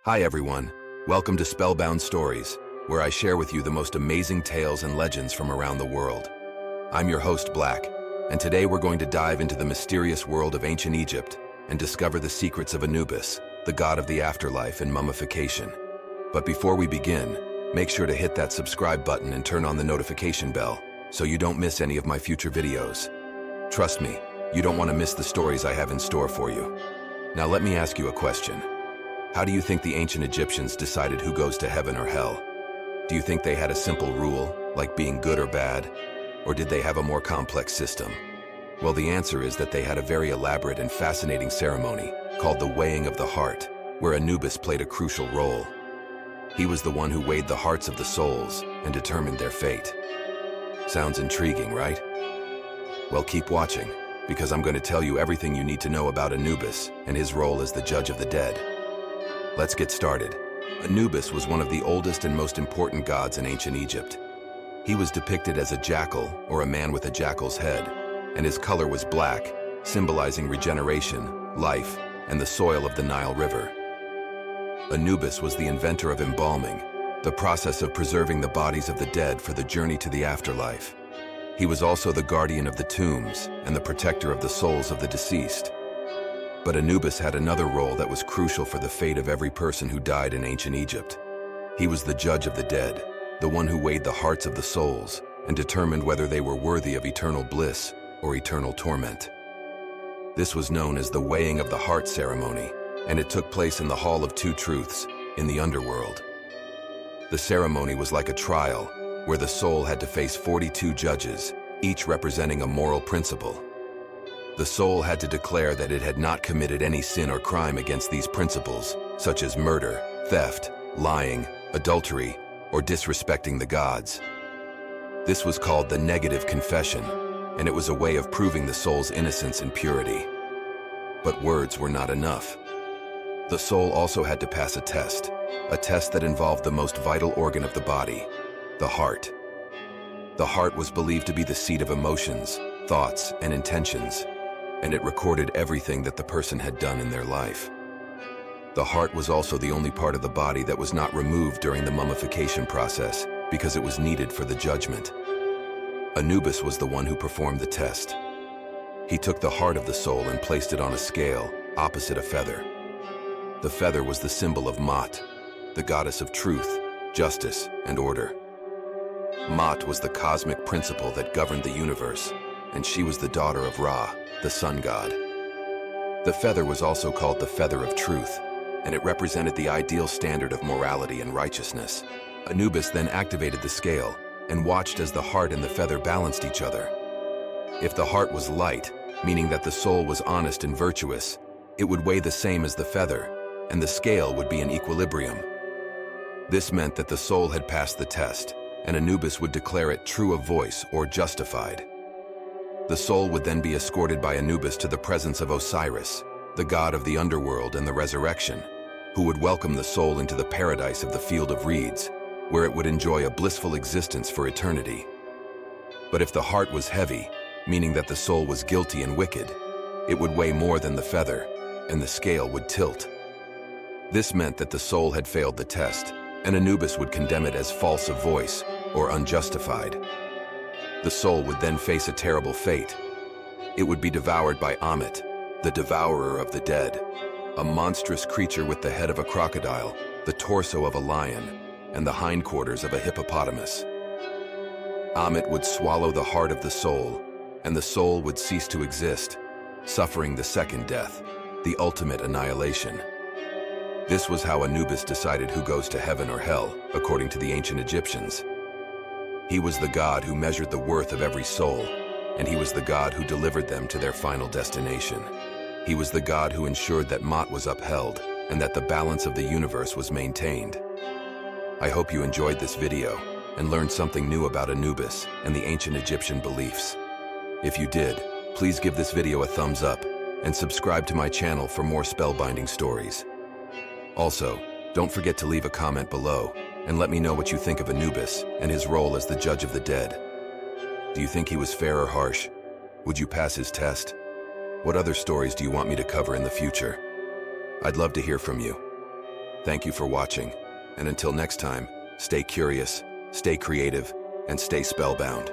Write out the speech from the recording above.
Hi everyone, welcome to Spellbound Stories, where I share with you the most amazing tales and legends from around the world. I'm your host, Black, and today we're going to dive into the mysterious world of ancient Egypt and discover the secrets of Anubis, the god of the afterlife and mummification. But before we begin, make sure to hit that subscribe button and turn on the notification bell so you don't miss any of my future videos. Trust me, you don't want to miss the stories I have in store for you. Now let me ask you a question. How do you think the ancient Egyptians decided who goes to heaven or hell? Do you think they had a simple rule, like being good or bad? Or did they have a more complex system? Well, the answer is that they had a very elaborate and fascinating ceremony called the weighing of the heart, where Anubis played a crucial role. He was the one who weighed the hearts of the souls and determined their fate. Sounds intriguing, right? Well, keep watching, because I'm going to tell you everything you need to know about Anubis and his role as the judge of the dead. Let's get started. Anubis was one of the oldest and most important gods in ancient Egypt. He was depicted as a jackal, or a man with a jackal's head, and his color was black, symbolizing regeneration, life, and the soil of the Nile River. Anubis was the inventor of embalming, the process of preserving the bodies of the dead for the journey to the afterlife. He was also the guardian of the tombs and the protector of the souls of the deceased. But Anubis had another role that was crucial for the fate of every person who died in ancient Egypt. He was the judge of the dead, the one who weighed the hearts of the souls and determined whether they were worthy of eternal bliss or eternal torment. This was known as the weighing of the heart ceremony, and it took place in the Hall of Two Truths, in the Underworld. The ceremony was like a trial, where the soul had to face 42 judges, each representing a moral principle. The soul had to declare that it had not committed any sin or crime against these principles, such as murder, theft, lying, adultery, or disrespecting the gods. This was called the negative confession, and it was a way of proving the soul's innocence and purity. But words were not enough. The soul also had to pass a test that involved the most vital organ of the body, the heart. The heart was believed to be the seat of emotions, thoughts, and intentions, and it recorded everything that the person had done in their life. The heart was also the only part of the body that was not removed during the mummification process because it was needed for the judgment. Anubis was the one who performed the test. He took the heart of the soul and placed it on a scale opposite a feather. The feather was the symbol of Ma'at, the goddess of truth, justice, and order. Ma'at was the cosmic principle that governed the universe, and she was the daughter of Ra, the sun god. The feather was also called the feather of truth, and it represented the ideal standard of morality and righteousness. Anubis then activated the scale and watched as the heart and the feather balanced each other. If the heart was light, meaning that the soul was honest and virtuous, it would weigh the same as the feather, and the scale would be in equilibrium. This meant that the soul had passed the test, and Anubis would declare it true of voice or justified. The soul would then be escorted by Anubis to the presence of Osiris, the god of the underworld and the resurrection, who would welcome the soul into the paradise of the field of reeds, where it would enjoy a blissful existence for eternity. But if the heart was heavy, meaning that the soul was guilty and wicked, it would weigh more than the feather, and the scale would tilt. This meant that the soul had failed the test, and Anubis would condemn it as false of voice or unjustified. The soul would then face a terrible fate. It would be devoured by Ammit, the devourer of the dead, a monstrous creature with the head of a crocodile, the torso of a lion, and the hindquarters of a hippopotamus. Ammit would swallow the heart of the soul, and the soul would cease to exist, suffering the second death, the ultimate annihilation. This was how Anubis decided who goes to heaven or hell, according to the ancient Egyptians. He was the god who measured the worth of every soul, and he was the god who delivered them to their final destination. He was the god who ensured that Ma'at was upheld and that the balance of the universe was maintained. I hope you enjoyed this video and learned something new about Anubis and the ancient Egyptian beliefs. If you did, please give this video a thumbs up and subscribe to my channel for more spellbinding stories. Also, don't forget to leave a comment below and let me know what you think of Anubis and his role as the judge of the dead. Do you think he was fair or harsh? Would you pass his test? What other stories do you want me to cover in the future? I'd love to hear from you. Thank you for watching, and until next time, stay curious, stay creative, and stay spellbound.